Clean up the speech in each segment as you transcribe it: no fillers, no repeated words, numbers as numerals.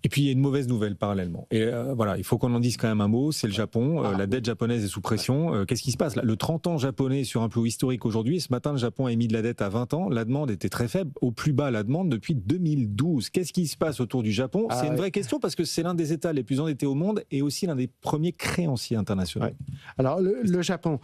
Et puis il y a une mauvaise nouvelle parallèlement. Et voilà, il faut qu'on en dise quand même un mot, c'est le Japon. La dette japonaise est sous pression. Qu'est-ce qui se passe là? Le 30 ans japonais est sur un plus haut historique aujourd'hui. Ce matin, le Japon a émis de la dette à 20 ans. La demande était très faible, au plus bas la demande depuis 2012. Qu'est-ce qui se passe autour du Japon? C'est une vraie question parce que c'est l'un des États les plus endettés au monde et aussi l'un des premiers créanciers internationaux. Alors le Japon,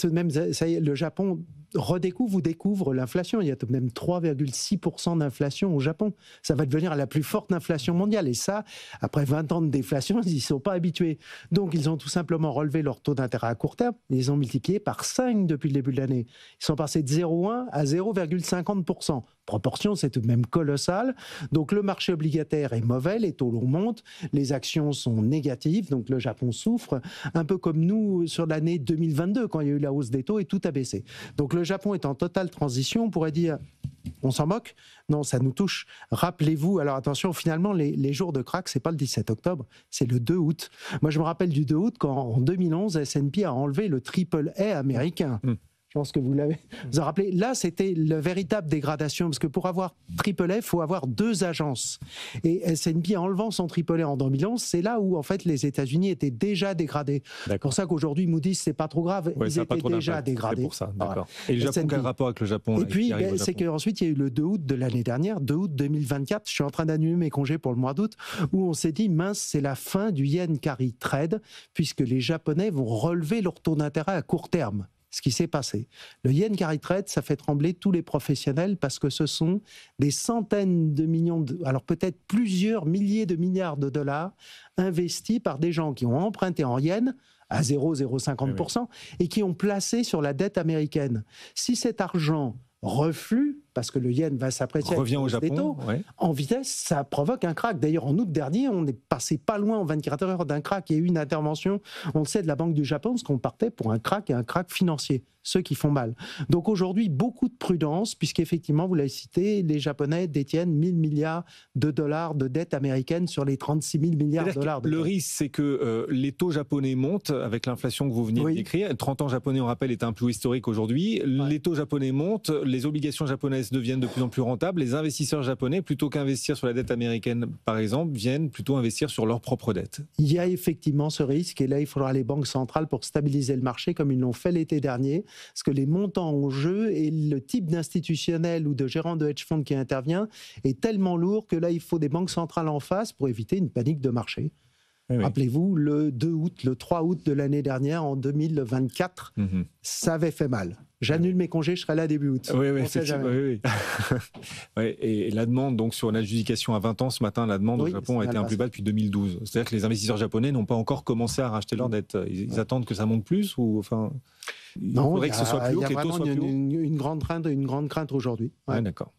même, ça y est, le Japon redécouvre ou découvre l'inflation. Il y a tout de même 3,6% d'inflation au Japon. Ça va devenir la plus forte inflation mondiale. Et ça, après 20 ans de déflation, ils n'y sont pas habitués. Donc, ils ont tout simplement relevé leur taux d'intérêt à court terme. Ils ont multiplié par 5 depuis le début de l'année. Ils sont passés de 0,1 à 0,50%. Proportion, c'est tout de même colossal. Donc, le marché obligataire est mauvais, les taux longs montent, les actions sont négatives, donc le Japon souffre, un peu comme nous sur l'année 2022, quand il y a eu la hausse des taux et tout a baissé. Donc, le Japon est en totale transition, on pourrait dire... On s'en moque? Non, ça nous touche. Rappelez-vous, alors attention, finalement, les jours de krach, c'est pas le 17 octobre, c'est le 2 août. Moi, je me rappelle du 2 août quand, en 2011, S&P a enlevé le triple A américain. Je pense que vous vous en rappelez. Là, c'était la véritable dégradation, parce que pour avoir triple A, il faut avoir 2 agences. Et S&P, en enlevant son triple A en 2011, c'est là où, en fait, les États-Unis étaient déjà dégradés. C'est pour ça qu'aujourd'hui, Moody's, c'est pas trop grave. Ils étaient déjà dégradés. C'est pour ça, d'accord. Et le Japon, quel rapport avec le Japon? Et puis, c'est qu'ensuite, il y a eu le 2 août de l'année dernière, 2 août 2024. Je suis en train d'annuler mes congés pour le mois d'août, où on s'est dit, mince, c'est la fin du yen carry trade, puisque les Japonais vont relever leur taux d'intérêt à court terme. Ce qui s'est passé. Le yen carry trade, ça fait trembler tous les professionnels parce que ce sont des centaines de millions, alors peut-être plusieurs milliers de milliards de dollars investis par des gens qui ont emprunté en yens à 0,050% et qui ont placé sur la dette américaine. Si cet argent reflue, parce que le yen va s'apprécier revient au Japon, en vitesse, ça provoque un krach. D'ailleurs, en août dernier, on est passé pas loin en 24 heures d'un krach. Il y a eu une intervention, on le sait, de la Banque du Japon, parce qu'on partait pour un krach et un krach financier, ceux qui font mal. Donc aujourd'hui, beaucoup de prudence, puisqu'effectivement, vous l'avez cité, les Japonais détiennent 1 000 milliards de dollars de dette américaine sur les 36 000 milliards de dollars. Le risque, c'est que les taux japonais montent avec l'inflation que vous venez de décrire. 30 ans japonais, on rappelle, est un plus haut historique aujourd'hui. Les taux japonais montent, les obligations japonaises deviennent de plus en plus rentables. Les investisseurs japonais, plutôt qu'investir sur la dette américaine, par exemple, viennent plutôt investir sur leur propre dette. Il y a effectivement ce risque, et là, il faudra les banques centrales pour stabiliser le marché, comme ils l'ont fait l'été dernier, parce que les montants en jeu et le type d'institutionnel ou de gérant de hedge fund qui intervient est tellement lourd que là, il faut des banques centrales en face pour éviter une panique de marché. Rappelez-vous, le 2 août, le 3 août de l'année dernière, en 2024, ça avait fait mal. J'annule mes congés, je serai là début août. Et la demande donc sur l'adjudication à 20 ans, ce matin, la demande au Japon a été un plus bas depuis 2012. C'est-à-dire que les investisseurs japonais n'ont pas encore commencé à racheter leur dette. Ils attendent que ça monte plus ou enfin... Non, il faudrait que ce soit plus haut, que les taux soient plus hauts. Une grande crainte aujourd'hui. D'accord.